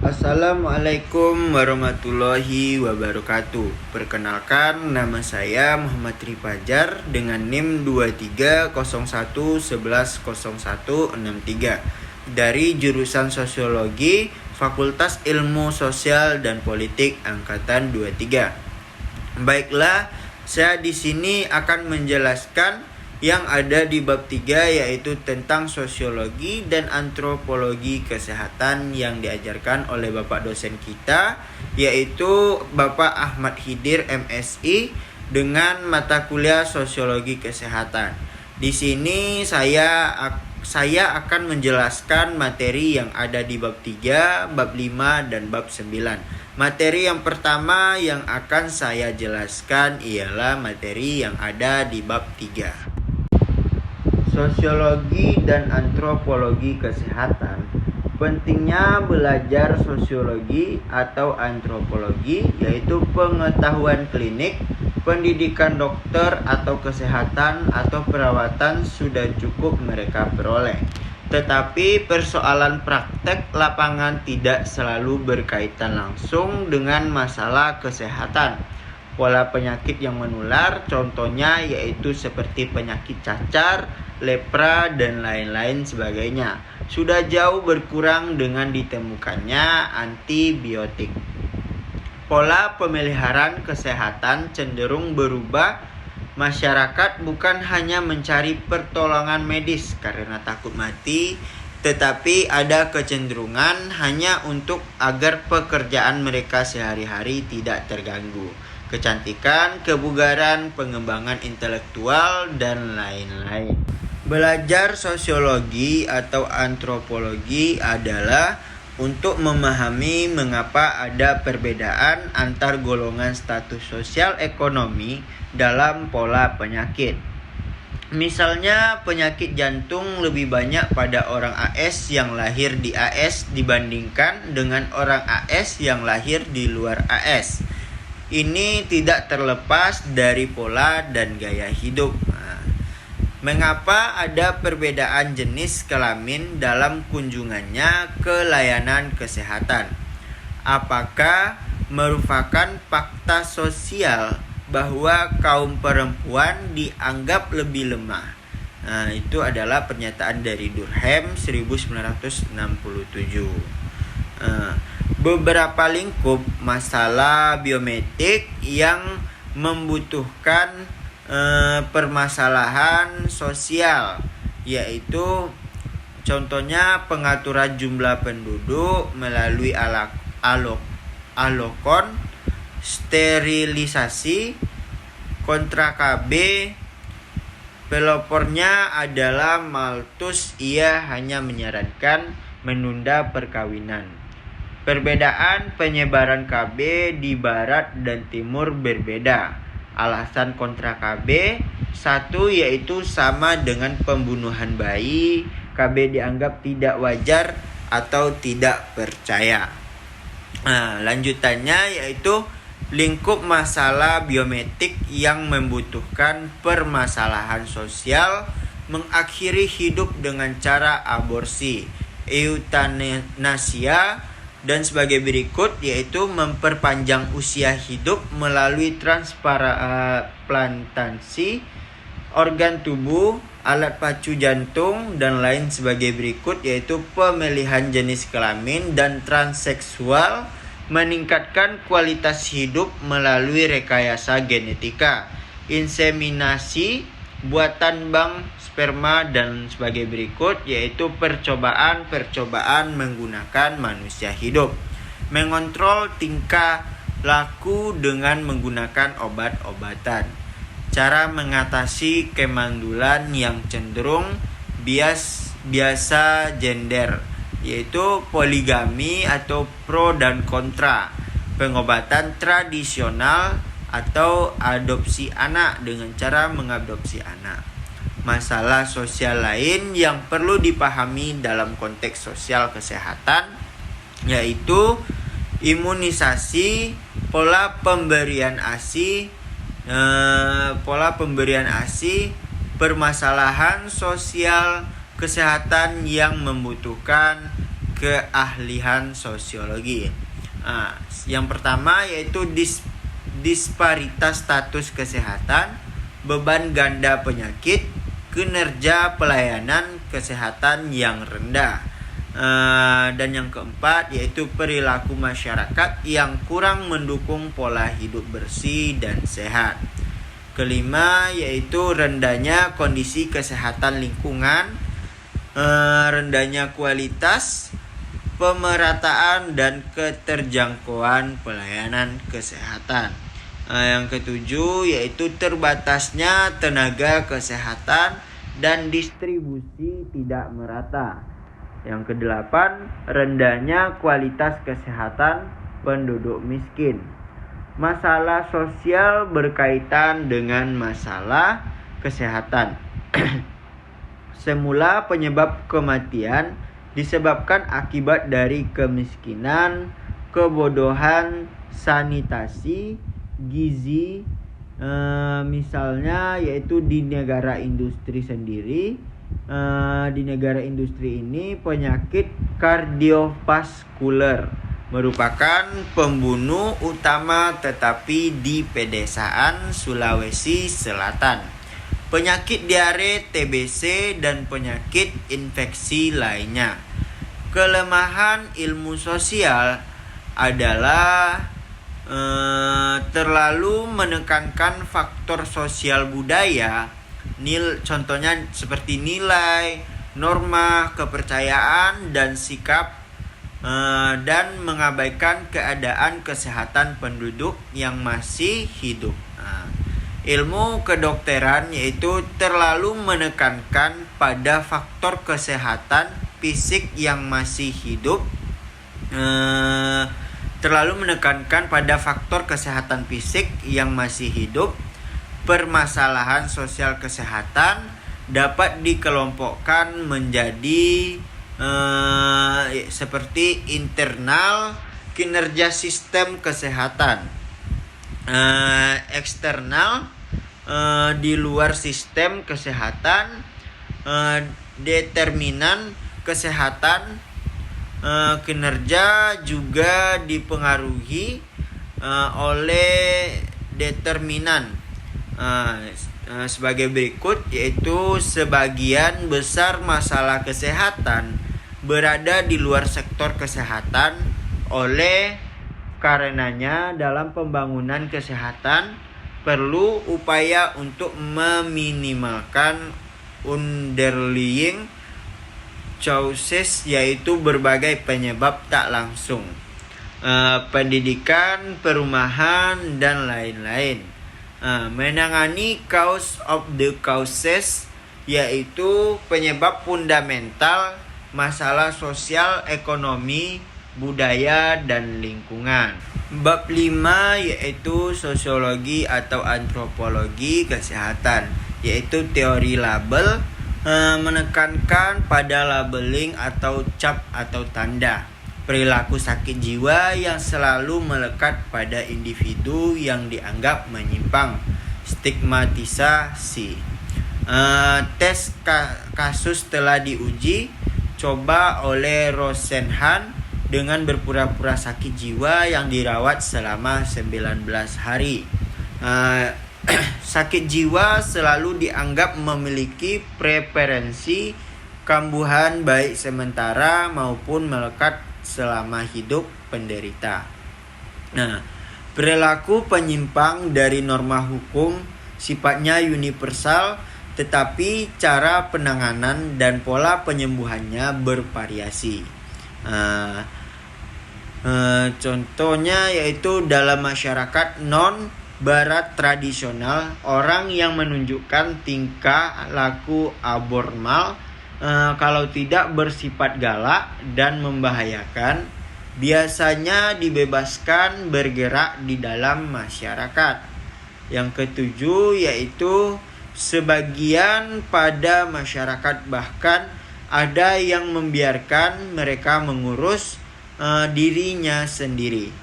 Assalamualaikum warahmatullahi wabarakatuh. Perkenalkan, nama saya Muhammad Tri Fajar dengan NIM 2301110163 dari jurusan Sosiologi Fakultas Ilmu Sosial dan Politik angkatan 23. Baiklah, saya di sini akan menjelaskan yang ada di bab 3, yaitu tentang sosiologi dan antropologi kesehatan yang diajarkan oleh Bapak dosen kita, yaitu Bapak Ahmad Hidir MSI dengan mata kuliah sosiologi kesehatan. Di sini saya akan menjelaskan materi yang ada di bab 3, bab 5, dan bab 9. Materi yang pertama yang akan saya jelaskan ialah materi yang ada di bab 3. Sosiologi dan antropologi kesehatan. Pentingnya belajar sosiologi atau antropologi yaitu pengetahuan klinik, pendidikan dokter atau kesehatan atau perawatan sudah cukup mereka peroleh. Tetapi persoalan praktek lapangan tidak selalu berkaitan langsung dengan masalah kesehatan. Pola penyakit yang menular contohnya yaitu seperti penyakit cacar, lepra, dan lain-lain sebagainya sudah jauh berkurang dengan ditemukannya antibiotik. Pola pemeliharaan kesehatan cenderung berubah. Masyarakat bukan hanya mencari pertolongan medis karena takut mati, tetapi ada kecenderungan hanya untuk agar pekerjaan mereka sehari-hari tidak terganggu. Kecantikan, kebugaran, pengembangan intelektual, dan lain-lain. Belajar sosiologi atau antropologi adalah untuk memahami mengapa ada perbedaan antar golongan status sosial ekonomi dalam pola penyakit. Misalnya, penyakit jantung lebih banyak pada orang AS yang lahir di AS dibandingkan dengan orang AS yang lahir di luar AS. Ini tidak terlepas dari pola dan gaya hidup. Mengapa ada perbedaan jenis kelamin dalam kunjungannya ke layanan kesehatan? Apakah merupakan fakta sosial bahwa kaum perempuan dianggap lebih lemah? Itu adalah pernyataan dari Durkheim 1967. Beberapa lingkup masalah biometrik yang membutuhkan permasalahan sosial, yaitu contohnya pengaturan jumlah penduduk melalui alokon, sterilisasi, kontrak KB. Pelopornya adalah Malthus, ia hanya menyarankan menunda perkawinan. Perbedaan penyebaran KB di barat dan timur berbeda. Alasan kontra KB, satu yaitu sama dengan pembunuhan bayi, KB dianggap tidak wajar atau tidak percaya. Lanjutannya yaitu lingkup masalah biometrik yang membutuhkan permasalahan sosial, mengakhiri hidup dengan cara aborsi, eutanasia, dan sebagai berikut yaitu memperpanjang usia hidup melalui transplantasi organ tubuh, alat pacu jantung, dan lain sebagai berikut yaitu pemilihan jenis kelamin dan transseksual, meningkatkan kualitas hidup melalui rekayasa genetika, inseminasi, buatan bank sperma, dan sebagai berikut yaitu percobaan menggunakan manusia hidup, mengontrol tingkah laku dengan menggunakan obat-obatan, cara mengatasi kemandulan yang cenderung biasa gender, yaitu poligami atau pro dan kontra, pengobatan tradisional atau adopsi anak dengan cara mengadopsi anak. Masalah sosial lain yang perlu dipahami dalam konteks sosial kesehatan yaitu imunisasi, pola pemberian ASI, permasalahan sosial kesehatan yang membutuhkan keahlian sosiologi. Yang pertama yaitu disparitas status kesehatan, beban ganda penyakit, kinerja pelayanan kesehatan yang rendah. Dan yang keempat yaitu perilaku masyarakat yang kurang mendukung pola hidup bersih dan sehat. Kelima yaitu rendahnya kondisi kesehatan lingkungan, rendahnya kualitas, pemerataan dan keterjangkauan pelayanan kesehatan. Yang ketujuh yaitu terbatasnya tenaga kesehatan dan distribusi tidak merata. Yang kedelapan, rendahnya kualitas kesehatan penduduk miskin. Masalah sosial berkaitan dengan masalah kesehatan. Semula penyebab kematian disebabkan akibat dari kemiskinan, kebodohan, sanitasi, gizi, misalnya yaitu di negara industri sendiri. Di negara industri ini penyakit kardiovaskuler merupakan pembunuh utama tetapi di pedesaan Sulawesi Selatan. Penyakit diare, TBC, dan penyakit infeksi lainnya. Kelemahan ilmu sosial adalah terlalu menekankan faktor sosial budaya, contohnya seperti nilai, norma, kepercayaan, dan sikap, dan mengabaikan keadaan kesehatan penduduk yang masih hidup. Ilmu kedokteran yaitu terlalu menekankan pada faktor kesehatan fisik yang masih hidup, Permasalahan sosial kesehatan dapat dikelompokkan menjadi seperti internal, kinerja sistem kesehatan, eksternal, di luar sistem kesehatan, determinan kesehatan, kinerja juga dipengaruhi oleh determinan sebagai berikut, yaitu sebagian besar masalah kesehatan berada di luar sektor kesehatan. Oleh karenanya dalam pembangunan kesehatan perlu upaya untuk meminimalkan underlying causes, yaitu berbagai penyebab tak langsung, pendidikan, perumahan, dan lain-lain. Menangani cause of the causes, yaitu penyebab fundamental masalah sosial, ekonomi, budaya, dan lingkungan. Bab 5 yaitu sosiologi atau antropologi kesehatan, yaitu teori label, menekankan pada labeling atau cap atau tanda. Perilaku sakit jiwa yang selalu melekat pada individu yang dianggap menyimpang, stigmatisasi. Tes kasus telah diuji coba oleh Rosenhan dengan berpura-pura sakit jiwa yang dirawat selama 19 hari. Sakit jiwa selalu dianggap memiliki preferensi kambuhan baik sementara maupun melekat selama hidup penderita. Perilaku penyimpang dari norma hukum sifatnya universal, tetapi cara penanganan dan pola penyembuhannya bervariasi. Contohnya yaitu dalam masyarakat non-barat tradisional, orang yang menunjukkan tingkah laku abnormal, kalau tidak bersifat galak dan membahayakan, biasanya dibebaskan bergerak di dalam masyarakat. Yang ketujuh yaitu sebagian pada masyarakat bahkan ada yang membiarkan mereka mengurus dirinya sendiri.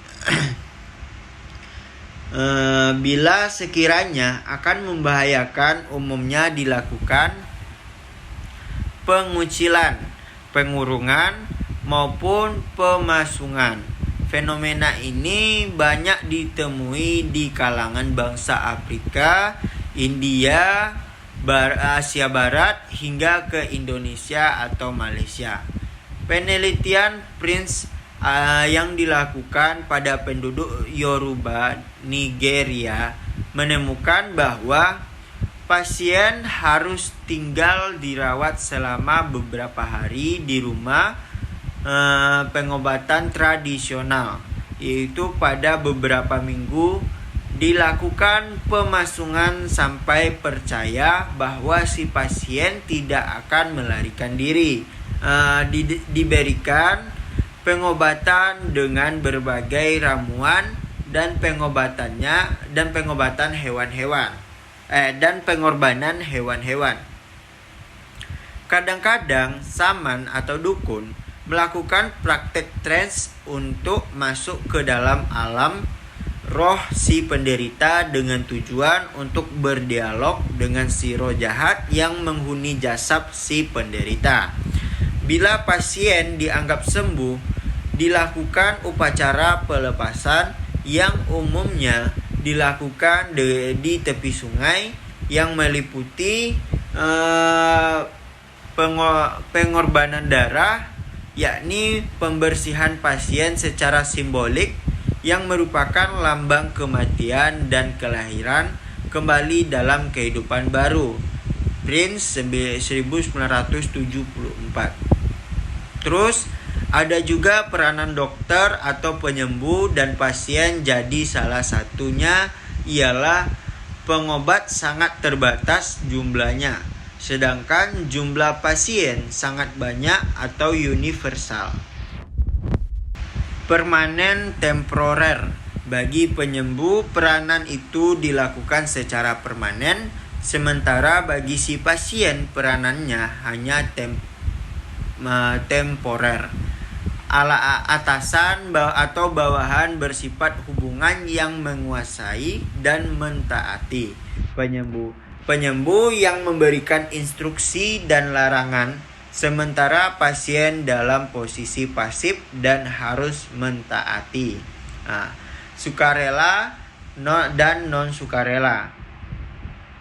Bila sekiranya akan membahayakan, umumnya dilakukan pengucilan, pengurungan, maupun pemasungan. Fenomena ini banyak ditemui di kalangan bangsa Afrika, India, Asia Barat hingga ke Indonesia atau Malaysia. Penelitian Prince yang dilakukan pada penduduk Yoruba, Nigeria, menemukan bahwa pasien harus tinggal dirawat selama beberapa hari di rumah pengobatan tradisional, yaitu pada beberapa minggu dilakukan pemasungan sampai percaya bahwa si pasien tidak akan melarikan diri. Diberikan pengobatan dengan berbagai ramuan dan pengobatan hewan-hewan dan pengorbanan hewan-hewan. Kadang-kadang saman atau dukun melakukan praktek trans untuk masuk ke dalam alam roh si penderita dengan tujuan untuk berdialog dengan si roh jahat yang menghuni jasad si penderita. Bila pasien dianggap sembuh, dilakukan upacara pelepasan yang umumnya dilakukan di tepi sungai yang meliputi pengorbanan darah, yakni pembersihan pasien secara simbolik yang merupakan lambang kematian dan kelahiran kembali dalam kehidupan baru. Prince 1974. Terus ada juga peranan dokter atau penyembuh dan pasien, jadi salah satunya ialah pengobat sangat terbatas jumlahnya, sedangkan jumlah pasien sangat banyak atau universal. Permanen temporer. Bagi penyembuh, peranan itu dilakukan secara permanen, sementara bagi si pasien peranannya hanya temporer. Atasan atau bawahan bersifat hubungan yang menguasai dan mentaati. Penyembuh yang memberikan instruksi dan larangan, sementara pasien dalam posisi pasif dan harus mentaati. Sukarela dan non sukarela.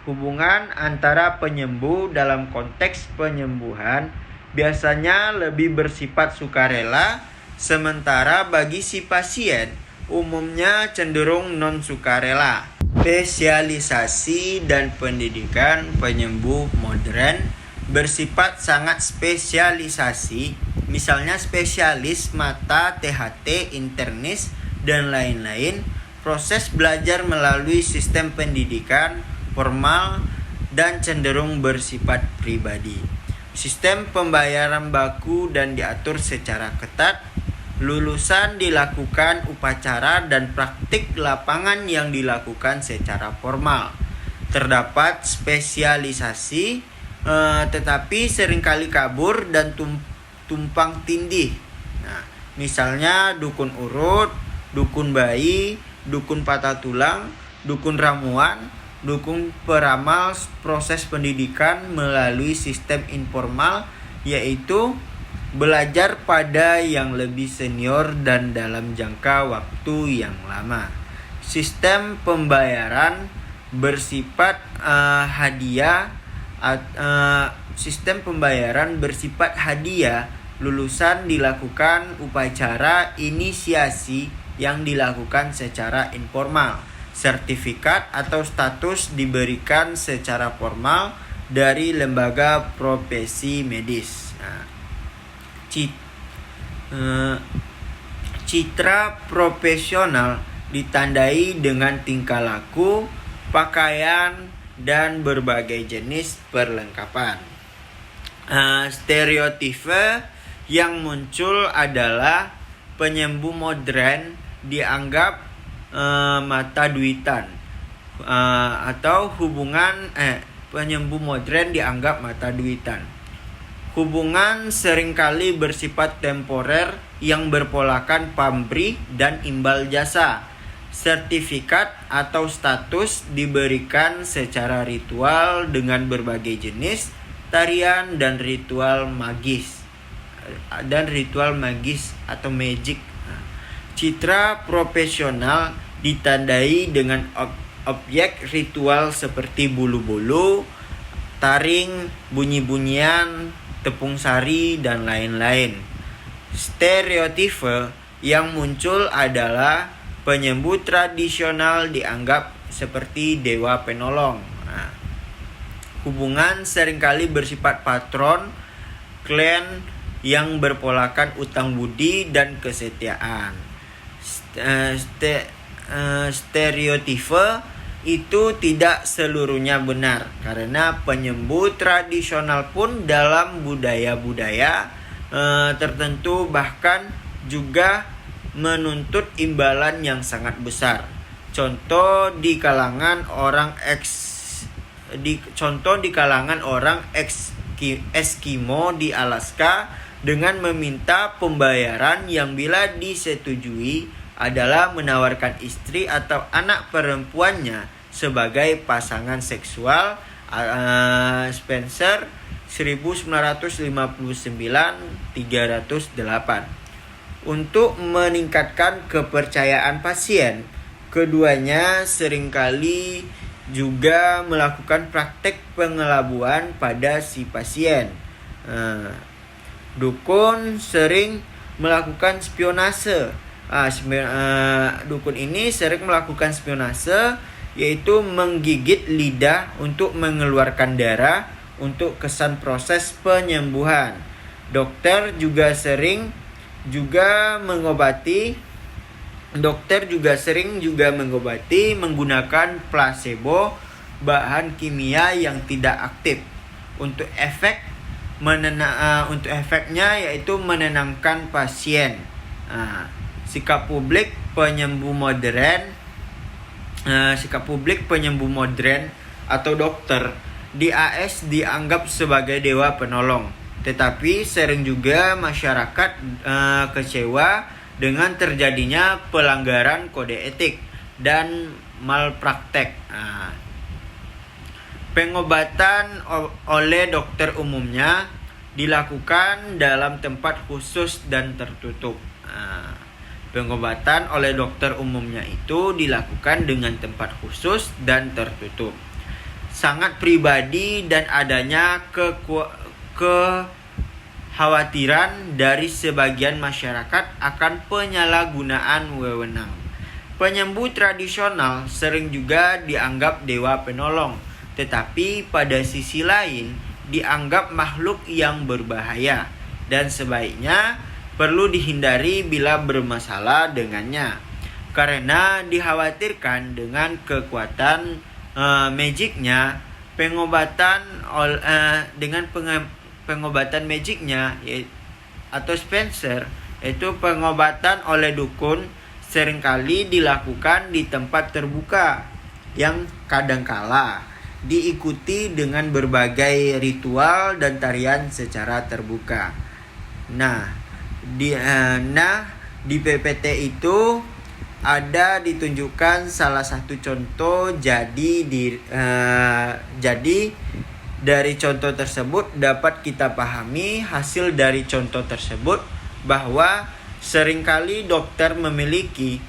Hubungan antara penyembuh dalam konteks penyembuhan biasanya lebih bersifat sukarela, sementara bagi si pasien umumnya cenderung non sukarela. Spesialisasi dan pendidikan penyembuh modern bersifat sangat spesialisasi, misalnya spesialis mata, THT, internis, dan lain-lain. Proses belajar melalui sistem pendidikan formal dan cenderung bersifat pribadi. Sistem pembayaran baku dan diatur secara ketat. Lulusan dilakukan upacara dan praktik lapangan yang dilakukan secara formal. Terdapat spesialisasi tetapi seringkali kabur dan tumpang tindih. Misalnya dukun urut, dukun bayi, dukun patah tulang, dukun ramuan, dukun peramal. Proses pendidikan melalui sistem informal, yaitu belajar pada yang lebih senior dan dalam jangka waktu yang lama. Sistem pembayaran bersifat hadiah. Sistem pembayaran bersifat hadiah. Lulusan dilakukan upacara inisiasi yang dilakukan secara informal. Sertifikat atau status diberikan secara formal dari lembaga profesi medis. Citra profesional ditandai dengan tingkah laku, pakaian, dan berbagai jenis perlengkapan. Stereotipe yang muncul adalah penyembuh modern dianggap mata duitan, atau penyembuh modern dianggap mata duitan. Hubungan seringkali bersifat temporer yang berpolakan pamrih dan imbal jasa. Sertifikat atau status diberikan secara ritual dengan berbagai jenis tarian dan ritual magis. dan ritual magis atau magic. Citra profesional ditandai dengan objek ritual seperti bulu-bulu, taring, bunyi-bunyian, tepung sari, dan lain-lain. Stereotipe yang muncul adalah penyembuh tradisional dianggap seperti dewa penolong. Hubungan seringkali bersifat patron, klien yang berpolakan utang budi dan kesetiaan. Stereotipe itu tidak seluruhnya benar, karena penyembuh tradisional pun dalam budaya-budaya tertentu bahkan juga menuntut imbalan yang sangat besar. Contoh di kalangan orang Eskimo di Alaska dengan meminta pembayaran yang bila disetujui adalah menawarkan istri atau anak perempuannya sebagai pasangan seksual. Spencer 1959-308. Untuk meningkatkan kepercayaan pasien, keduanya seringkali juga melakukan praktek pengelabuan pada si pasien. Dukun sering melakukan spionase. Dukun ini sering melakukan spionase, yaitu menggigit lidah untuk mengeluarkan darah untuk kesan proses penyembuhan. Dokter juga sering mengobati menggunakan placebo, bahan kimia yang tidak aktif. Untuk efeknya yaitu menenangkan pasien. Sikap publik penyembuh modern atau dokter di AS dianggap sebagai dewa penolong, tetapi sering juga masyarakat kecewa dengan terjadinya pelanggaran kode etik dan malpraktek. Pengobatan oleh dokter umumnya dilakukan dalam tempat khusus dan tertutup. Pengobatan oleh dokter umumnya itu dilakukan dengan tempat khusus dan tertutup. Sangat pribadi dan adanya kekhawatiran dari sebagian masyarakat akan penyalahgunaan wewenang. Penyembuh tradisional sering juga dianggap dewa penolong, tetapi pada sisi lain dianggap makhluk yang berbahaya dan sebaiknya perlu dihindari bila bermasalah dengannya, karena dikhawatirkan dengan kekuatan magicnya. Pengobatan magicnya atau Spencer, itu pengobatan oleh dukun seringkali dilakukan di tempat terbuka yang kadangkala diikuti dengan berbagai ritual dan tarian secara terbuka. Di PPT itu ada ditunjukkan salah satu contoh. Jadi dari contoh tersebut dapat kita pahami hasil dari contoh tersebut bahwa seringkali dokter memiliki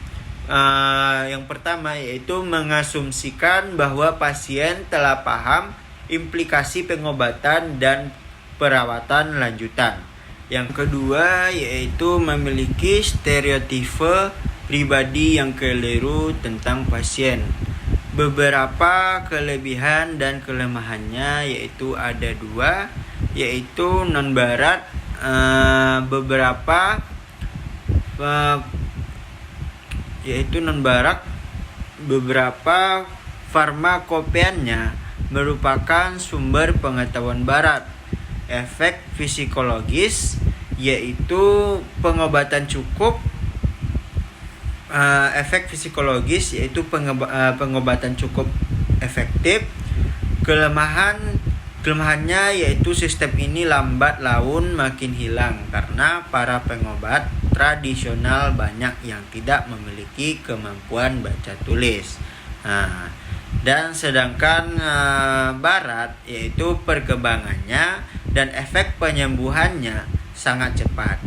yang pertama yaitu mengasumsikan bahwa pasien telah paham implikasi pengobatan dan perawatan lanjutan. Yang kedua yaitu memiliki stereotipe pribadi yang keliru tentang pasien. Beberapa kelebihan dan kelemahannya yaitu ada dua, yaitu non-barat. Beberapa farmakopeannya merupakan sumber pengetahuan barat. Efek psikologis yaitu pengobatan cukup pengobatan cukup efektif. Kelemahannya yaitu sistem ini lambat laun makin hilang karena para pengobat tradisional banyak yang tidak memiliki kemampuan baca tulis. Dan sedangkan barat yaitu perkembangannya dan efek penyembuhannya sangat cepat.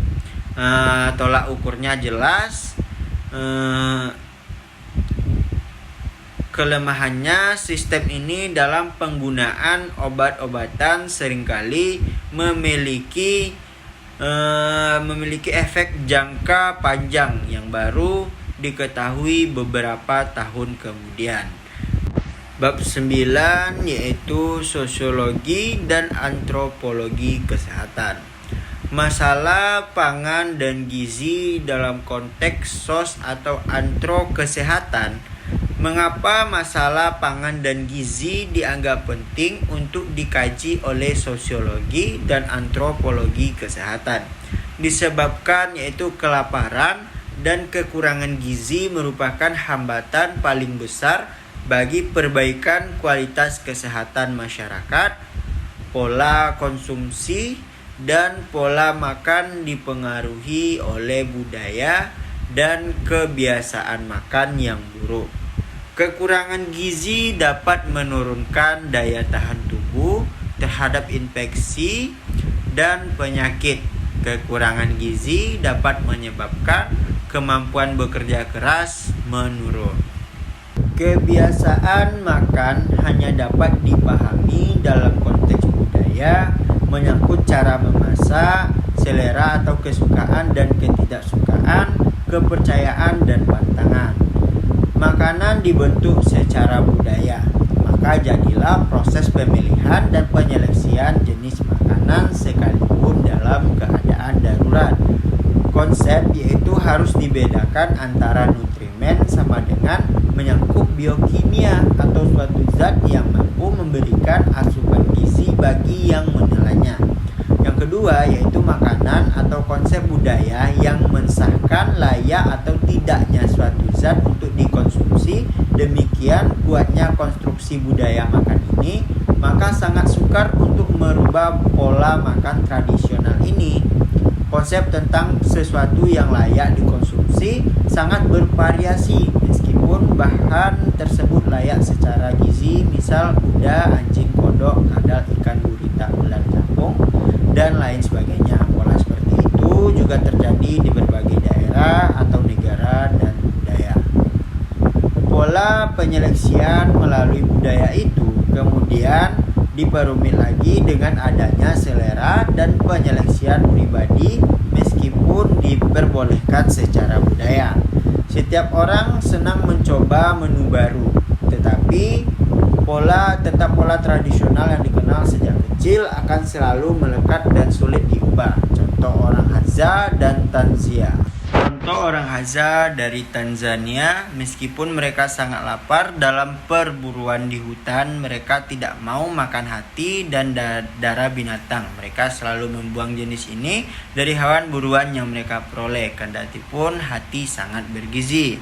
Tolak ukurnya jelas. Kelemahannya, sistem ini dalam penggunaan obat-obatan seringkali memiliki efek jangka panjang yang baru diketahui beberapa tahun kemudian. Bab 9 yaitu sosiologi dan antropologi kesehatan. Masalah pangan dan gizi dalam konteks sos atau antro kesehatan. Mengapa masalah pangan dan gizi dianggap penting untuk dikaji oleh sosiologi dan antropologi kesehatan? Disebabkan yaitu kelaparan dan kekurangan gizi merupakan hambatan paling besar bagi perbaikan kualitas kesehatan masyarakat. Pola konsumsi dan pola makan dipengaruhi oleh budaya dan kebiasaan makan yang buruk. Kekurangan gizi dapat menurunkan daya tahan tubuh terhadap infeksi dan penyakit. Kekurangan gizi dapat menyebabkan kemampuan bekerja keras menurun. Kebiasaan makan hanya dapat dipahami dalam konteks budaya, menyangkut cara memasak, selera atau kesukaan dan ketidaksukaan, kepercayaan dan pantangan. Makanan dibentuk secara budaya, maka jadilah proses pemilihan dan penyeleksian jenis makanan sekalipun dalam keadaan darurat. Konsep yaitu harus dibedakan antara nutrimen sama dengan menyangkut biokimia atau suatu zat yang mampu memberikan asupan gizi bagi yang menelannya. Yang kedua yaitu makanan atau konsep budaya yang mensahkan layak atau tidaknya suatu zat untuk dikonsumsi. Demikian kuatnya konstruksi budaya makan ini, maka sangat sukar untuk merubah pola makan tradisional ini. Konsep tentang sesuatu yang layak dikonsumsi sangat bervariasi meskipun bahan tersebut layak secara gizi, misal kuda, anjing, kodok, kadal, ikan, gurita, ular, capung, dan lain sebagainya. Pola seperti itu juga terjadi di berbagai daerah atau negara dan budaya. Pola penyeleksian melalui budaya itu kemudian diperumit lagi dengan adanya selera dan penyeleksian pribadi meskipun diperbolehkan secara budaya. Setiap orang senang mencoba menu baru, tetapi pola tradisional yang dikenal sejak kecil akan selalu melekat dan sulit diubah. Contoh orang Hadza dan Tanzania. Contoh orang Hadza dari Tanzania, meskipun mereka sangat lapar dalam perburuan di hutan, mereka tidak mau makan hati dan darah binatang. Mereka selalu membuang jenis ini dari hewan buruan yang mereka peroleh, kendatipun hati sangat bergizi.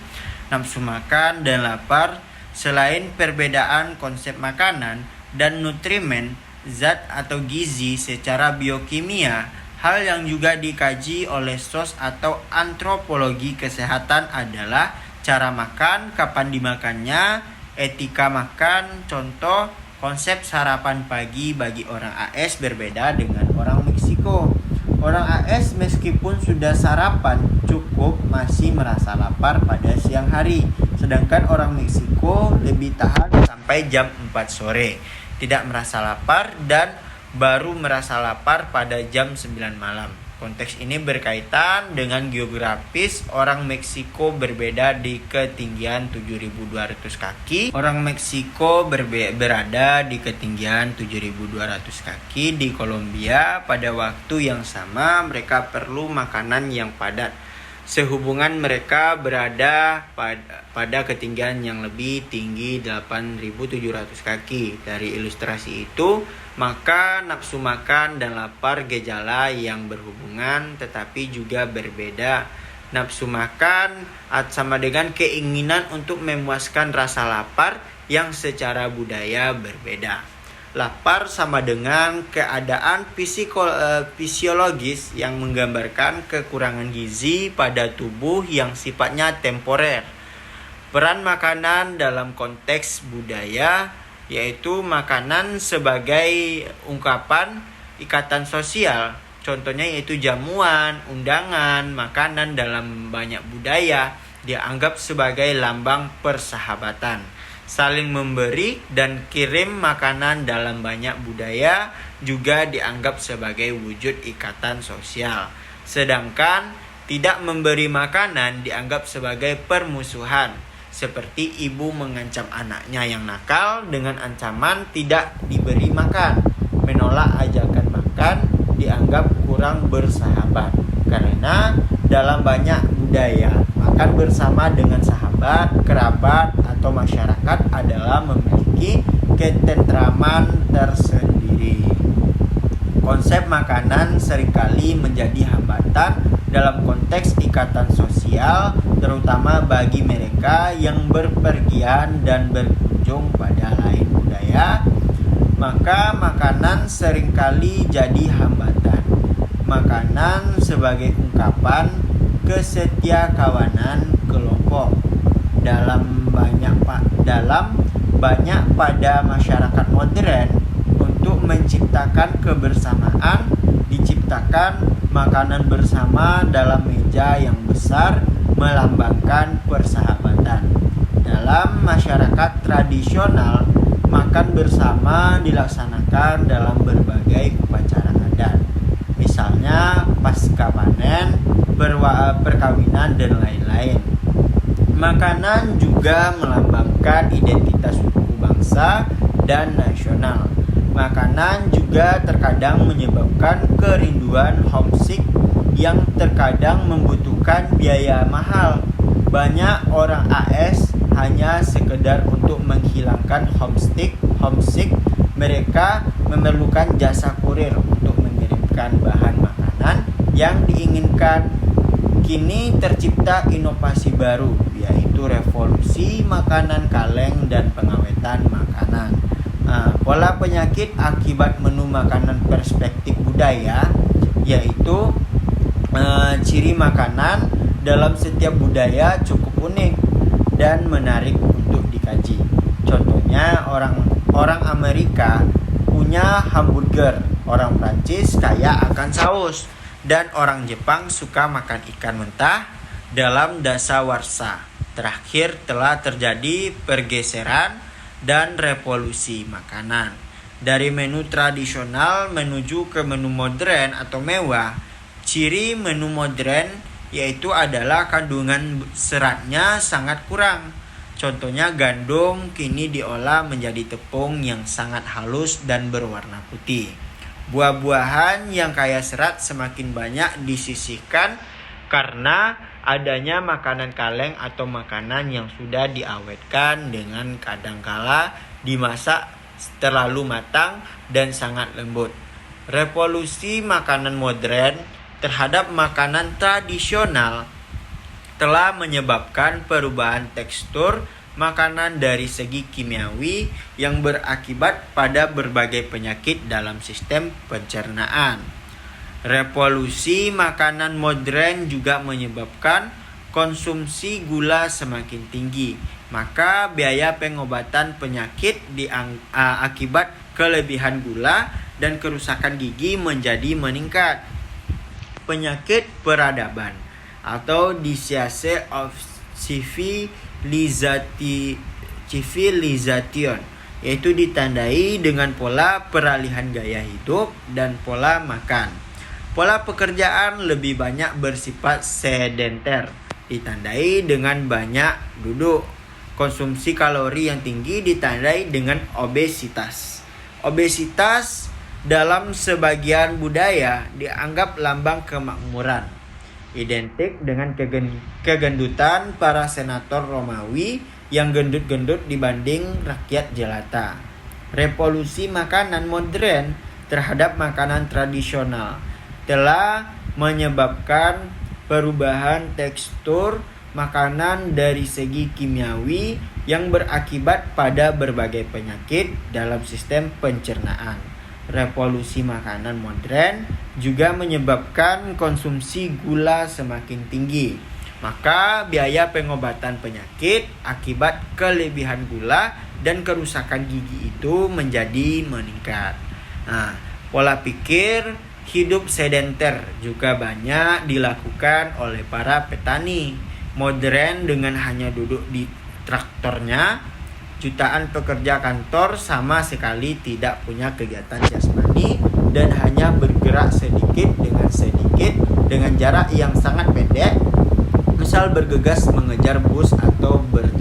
Nafsu makan dan lapar, selain perbedaan konsep makanan dan nutrimen, zat atau gizi secara biokimia, hal yang juga dikaji oleh sos atau antropologi kesehatan adalah cara makan, kapan dimakannya, etika makan. Contoh, konsep sarapan pagi bagi orang AS berbeda dengan orang Meksiko. Orang AS meskipun sudah sarapan cukup masih merasa lapar pada siang hari, sedangkan orang Meksiko lebih tahan sampai jam 4 sore, tidak merasa lapar dan baru merasa lapar pada jam 9 malam. Konteks ini berkaitan dengan geografis. Orang Meksiko berbeda di ketinggian 7.200 kaki. Orang Meksiko berada di ketinggian 7.200 kaki di Kolombia. Pada waktu yang sama mereka perlu makanan yang padat, sehubungan mereka berada pada ketinggian yang lebih tinggi 8.700 kaki. Dari ilustrasi itu, maka nafsu makan dan lapar gejala yang berhubungan tetapi juga berbeda. Nafsu makan sama dengan keinginan untuk memuaskan rasa lapar yang secara budaya berbeda. Lapar sama dengan keadaan fisiologis yang menggambarkan kekurangan gizi pada tubuh yang sifatnya temporer. Peran makanan dalam konteks budaya yaitu makanan sebagai ungkapan ikatan sosial Contohnya yaitu jamuan, undangan, makanan dalam banyak budaya dianggap sebagai lambang persahabatan. Saling memberi dan kirim makanan dalam banyak budaya juga dianggap sebagai wujud ikatan sosial. Sedangkan tidak memberi makanan dianggap sebagai permusuhan, seperti ibu mengancam anaknya yang nakal dengan ancaman tidak diberi makan. Menolak ajakan makan dianggap kurang bersahabat, karena dalam banyak budaya makan bersama dengan sahabat, kerabat, atau masyarakat adalah memiliki ketentraman tersendiri. Konsep makanan seringkali menjadi hambatan dalam konteks ikatan sosial, terutama bagi mereka yang berpergian dan berkunjung pada lain budaya. Maka makanan seringkali jadi hambatan. Makanan sebagai ungkapan kesetiakawanan kelompok dalam banyak pada masyarakat modern. Untuk menciptakan kebersamaan, diciptakan makanan bersama dalam meja yang besar melambangkan persahabatan. Dalam masyarakat tradisional, makan bersama dilaksanakan dalam berbagai upacara adat, misalnya pasca panen, perkawinan, dan lain-lain. Makanan juga melambangkan identitas suku bangsa dan nasional. Makanan juga terkadang menyebabkan kerinduan homesick yang terkadang membutuhkan biaya mahal. Banyak orang AS hanya sekedar untuk menghilangkan homesick, mereka memerlukan jasa kurir untuk mengirimkan bahan makanan yang diinginkan. Kini tercipta inovasi baru, yaitu revolusi makanan kaleng dan pengawetan makanan. Pola penyakit akibat menu makanan perspektif budaya, yaitu ciri makanan dalam setiap budaya cukup unik dan menarik untuk dikaji. Contohnya orang Amerika punya hamburger, orang Prancis kaya akan saus, dan orang Jepang suka makan ikan mentah dalam dasawarsa. Terakhir telah terjadi pergeseran dan revolusi makanan dari menu tradisional menuju ke menu modern atau mewah. Ciri menu modern yaitu adalah kandungan seratnya sangat kurang. Contohnya gandum kini diolah menjadi tepung yang sangat halus dan berwarna putih. Buah-buahan yang kaya serat semakin banyak disisihkan karena adanya makanan kaleng atau makanan yang sudah diawetkan dengan kadangkala dimasak terlalu matang dan sangat lembut. Revolusi makanan modern terhadap makanan tradisional telah menyebabkan perubahan tekstur makanan dari segi kimiawi yang berakibat pada berbagai penyakit dalam sistem pencernaan. Revolusi makanan modern juga menyebabkan konsumsi gula semakin tinggi, maka biaya pengobatan penyakit akibat kelebihan gula dan kerusakan gigi menjadi meningkat. Penyakit peradaban atau disease of civilization, yaitu ditandai dengan pola peralihan gaya hidup dan pola makan. Pola pekerjaan lebih banyak bersifat sedenter, ditandai dengan banyak duduk. Konsumsi kalori yang tinggi ditandai dengan obesitas. Obesitas dalam sebagian budaya dianggap lambang kemakmuran, identik dengan kegendutan para senator Romawi yang gendut-gendut dibanding rakyat jelata. Revolusi makanan modern terhadap makanan tradisional telah menyebabkan perubahan tekstur makanan dari segi kimiawi yang berakibat pada berbagai penyakit dalam sistem pencernaan. Revolusi makanan modern juga menyebabkan konsumsi gula semakin tinggi, maka biaya pengobatan penyakit akibat kelebihan gula dan kerusakan gigi itu menjadi meningkat. Pola pikir Hidup sedenter juga banyak dilakukan oleh para petani modern dengan hanya duduk di traktornya. Jutaan pekerja kantor sama sekali tidak punya kegiatan jasmani dan hanya bergerak sedikit dengan jarak yang sangat pendek. Misal bergegas mengejar bus atau berjalan